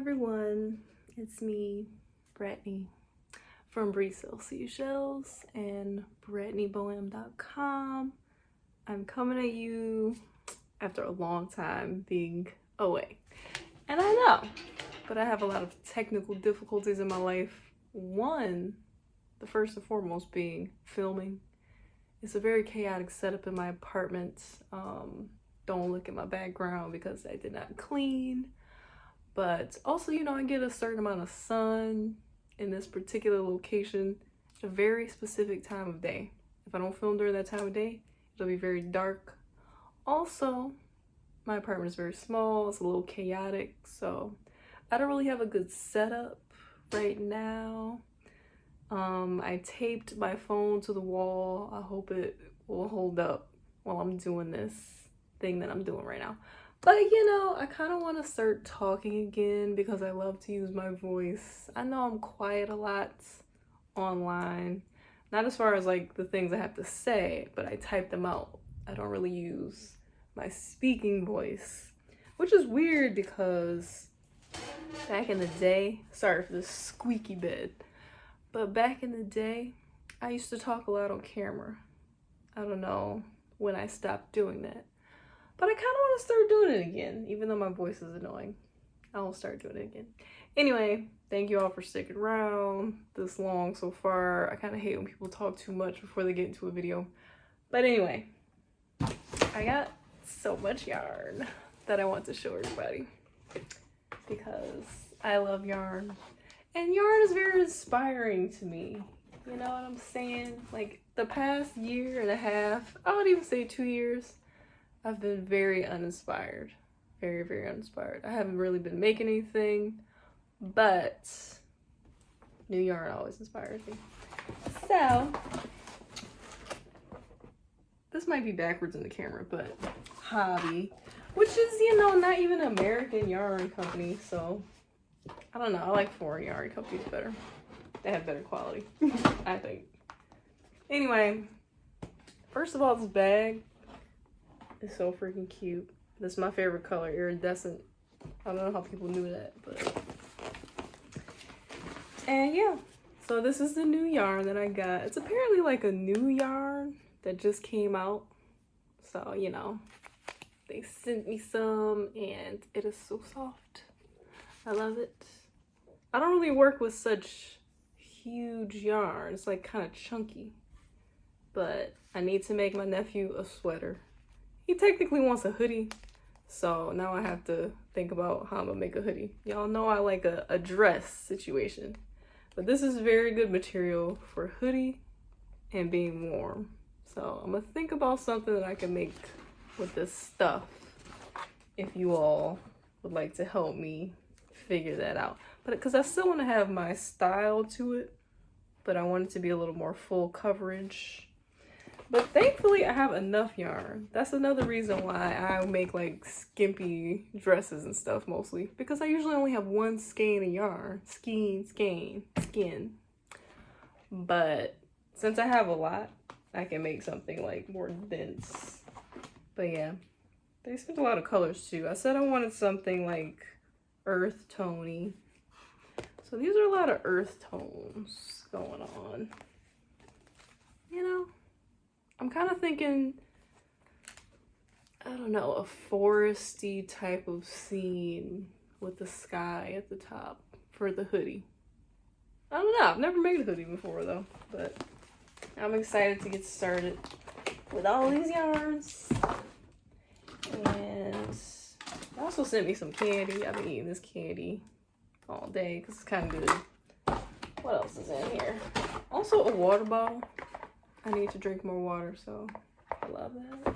everyone, it's me, Bretony, from Bree Sells Seashells and BretonyBohem.com. I'm coming at you after a long time being away. And I know, but I have a lot of technical difficulties in my life. One, the first and foremost being filming. It's a very chaotic setup in my apartment. Don't look at my background because I did not clean. But also, you know, I get a certain amount of sun in this particular location at a very specific time of day. If I don't film during that time of day, it'll be very dark. Also, my apartment is very small. It's a little chaotic, so I don't really have a good setup right now. I taped my phone to the wall. I hope it will hold up while I'm doing this thing that I'm doing right now. But you know, I kind of want to start talking again because I love to use my voice. I know I'm quiet a lot online. Not as far as like the things I have to say, but I type them out. I don't really use my speaking voice, which is weird because back in the day, sorry for this squeaky bed, but back in the day, I used to talk a lot on camera. I don't know when I stopped doing that. But I kind of want to start doing it again, even though my voice is annoying. I'll start doing it again. Anyway, thank you all for sticking around this long so far. I kind of hate when people talk too much before they get into a video. But anyway, I got so much yarn that I want to show everybody because I love yarn. And yarn is very inspiring to me. You know what I'm saying? Like the past year and a half, I would even say 2 years, I've been very uninspired. Very, very uninspired. I haven't really been making anything, but new yarn always inspires me. So, this might be backwards in the camera, but Hobby, which is, you know, not even an American yarn company, so I don't know. I like foreign yarn companies better. They have better quality, I think. Anyway, first of all, this bag is so freaking cute. This is my favorite color, iridescent. I don't know how people knew that, but. And yeah, so this is the new yarn that I got. It's apparently like a new yarn that just came out. So, you know, they sent me some and it is so soft. I love it. I don't really work with such huge yarn. It's like kind of chunky. But I need to make my nephew a sweater. He technically wants a hoodie, so now I have to think about how I'm gonna make a hoodie. Y'all know I like a dress situation, but this is very good material for hoodie and being warm. So I'm gonna think about something that I can make with this stuff if you all would like to help me figure that out. But because I still want to have my style to it, but I want it to be a little more full coverage. But thankfully, I have enough yarn. That's another reason why I make like skimpy dresses and stuff mostly. Because I usually only have one skein of yarn. Skein. But since I have a lot, I can make something like more dense. But yeah, they sent a lot of colors too. I said I wanted something like earth tony. So these are a lot of earth tones going on. You know? I'm kind of thinking, I don't know, a foresty type of scene with the sky at the top for the hoodie. I don't know, I've never made a hoodie before though, but I'm excited to get started with all these yarns. And they also sent me some candy. I've been eating this candy all day because it's kind of good. What else is in here? Also a water bottle. I need to drink more water, so I love that.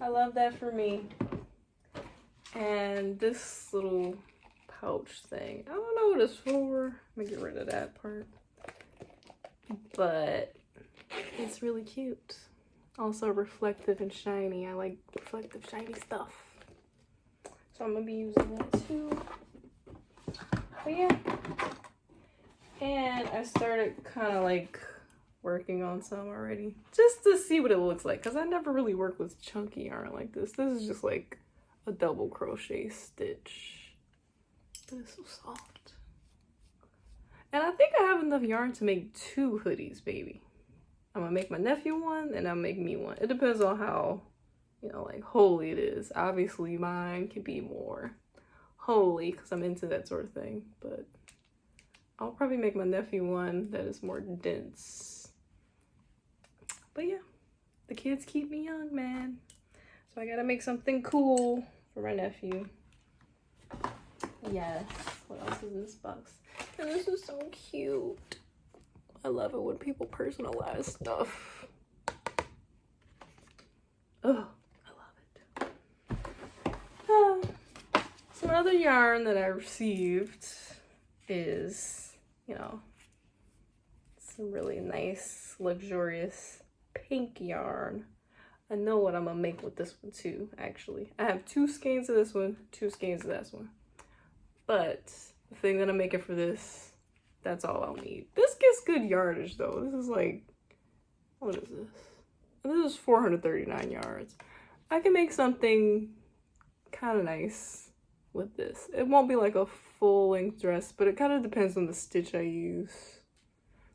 I love that for me. And this little pouch thing, I don't know what it's for. Let me get rid of that part. But it's really cute. Also reflective and shiny. I like reflective, shiny stuff. So I'm gonna be using that too. But yeah. And I started kind of like working on some already just to see what it looks like because I never really worked with chunky yarn like this. This is just like a double crochet stitch, but it's so And I think I have enough yarn to make 2 hoodies, baby. I'm gonna make my nephew one and I'll make me one. It depends on how, you know, like holy it is. Obviously mine can be more holy because I'm into that sort of thing, but I'll probably make my nephew one that is more dense. But yeah, the kids keep me young, man. So I gotta make something cool for my nephew. Yes. What else is in this box? And this is so cute. I love it when people personalize stuff. Oh, I love it. Some other yarn that I received is, you know, some really nice, luxurious pink yarn. I know what I'm gonna make with this one too, actually. I have 2 skeins of this one, 2 skeins of this one. But the thing that I'm making for this, that's all I'll need. This gets good yardage though. This is like, what is this? This is 439 yards. I can make something kind of nice with this. It won't be like a full length dress, but it kind of depends on the stitch I use.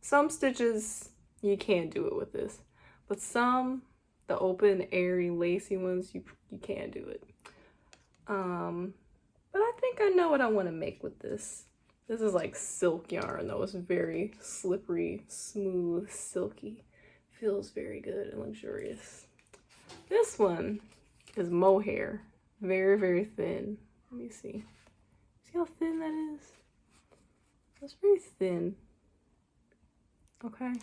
Some stitches, you can't do it with this. But some, the open, airy, lacy ones, you can do it. But I think I know what I want to make with this. This is like silk yarn though. It's very slippery, smooth, silky. Feels very good and luxurious. This one is Mohair. Very, very thin. Let me see. See how thin that is? It's very thin. Okay.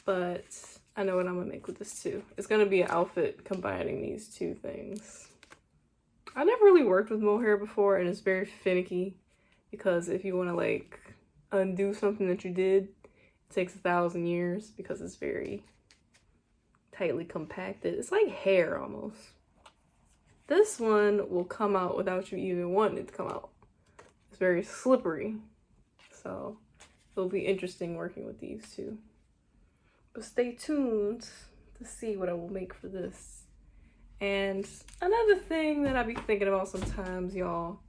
But I know what I'm gonna make with this too. It's gonna be an outfit combining these 2 things. I never really worked with mohair before, and it's very finicky because if you want to like undo something that you did, it takes 1,000 years because it's very tightly compacted. It's like hair almost. This one will come out without you even wanting it to come out. It's very slippery, so it'll be interesting working with these 2. But stay tuned to see what I will make for this. And another thing that I be thinking about sometimes, y'all,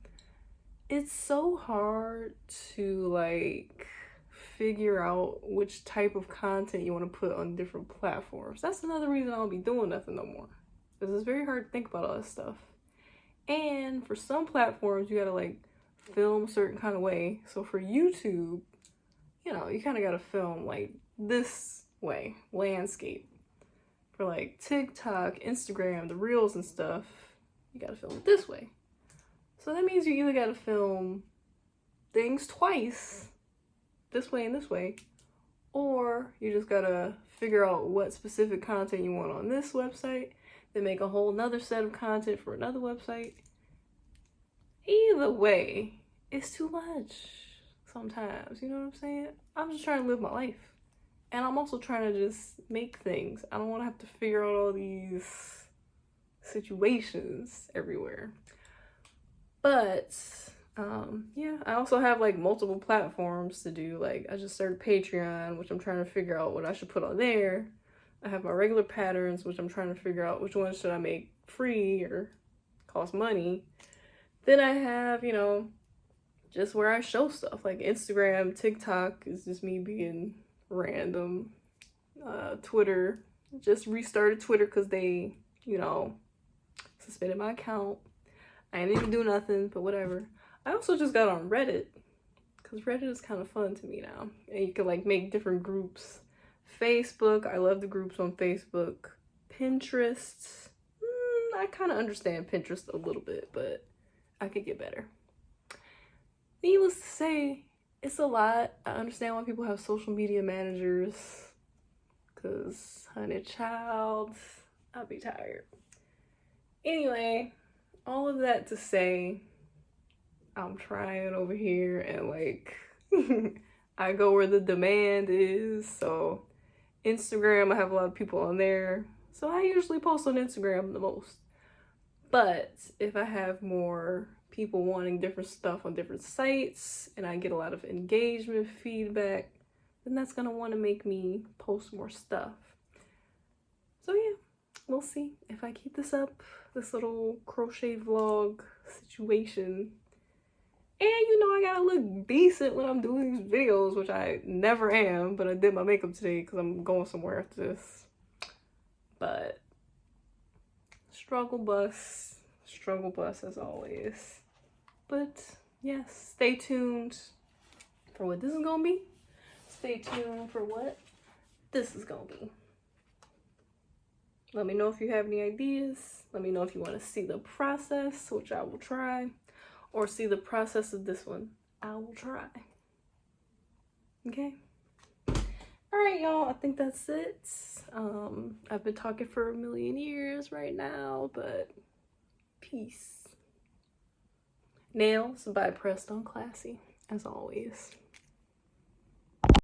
it's so hard to like figure out which type of content you want to put on different platforms. That's another reason I don't be doing nothing no more. Because it's very hard to think about all this stuff. And for some platforms, you gotta like film a certain kind of way. So for YouTube, you know, you kind of gotta film like this way, landscape. For like TikTok, Instagram, the reels and stuff, you gotta film it this way. So that means you either gotta film things twice, this way and this way, or you just gotta figure out what specific content you want on this website, then make a whole nother set of content for another website. Either way, it's too much sometimes, you know what I'm saying? I'm just trying to live my life. And I'm also trying to just make things. I don't want to have to figure out all these situations everywhere. But, yeah, I also have like multiple platforms to do. Like, I just started Patreon, which I'm trying to figure out what I should put on there. I have my regular patterns, which I'm trying to figure out which ones should I make free or cost money. Then I have, you know, just where I show stuff. Like Instagram, TikTok is just me being random. Twitter, just restarted Twitter because they, you know, suspended my account. I didn't even do nothing, but whatever. I also just got on Reddit because Reddit is kind of fun to me now, and you can like make different groups. Facebook, I love the groups on Facebook. Pinterest, I kind of understand Pinterest a little bit, but I could get better. Needless to say, it's a lot. I understand why people have social media managers, because honey child, I'll be tired. Anyway, all of that to say, I'm trying over here and like I go where the demand is. So Instagram, I have a lot of people on there, so I usually post on Instagram the most. But if I have more people wanting different stuff on different sites and I get a lot of engagement feedback, then that's gonna want to make me post more stuff. So yeah, we'll see if I keep this up, this little crochet vlog situation. And you know, I gotta look decent when I'm doing these videos, which I never am, but I did my makeup today because I'm going somewhere after this. But struggle bus as always. But yes, stay tuned for what this is gonna be. Stay tuned for what this is gonna be. Let me know if you have any ideas. Let me know if you want to see the process, which I will try, or see the process of this one. I will try. Okay? Alright, y'all, I think that's it. I've been talking for a million years right now, but peace. Nails by Pressed on Classy, as always.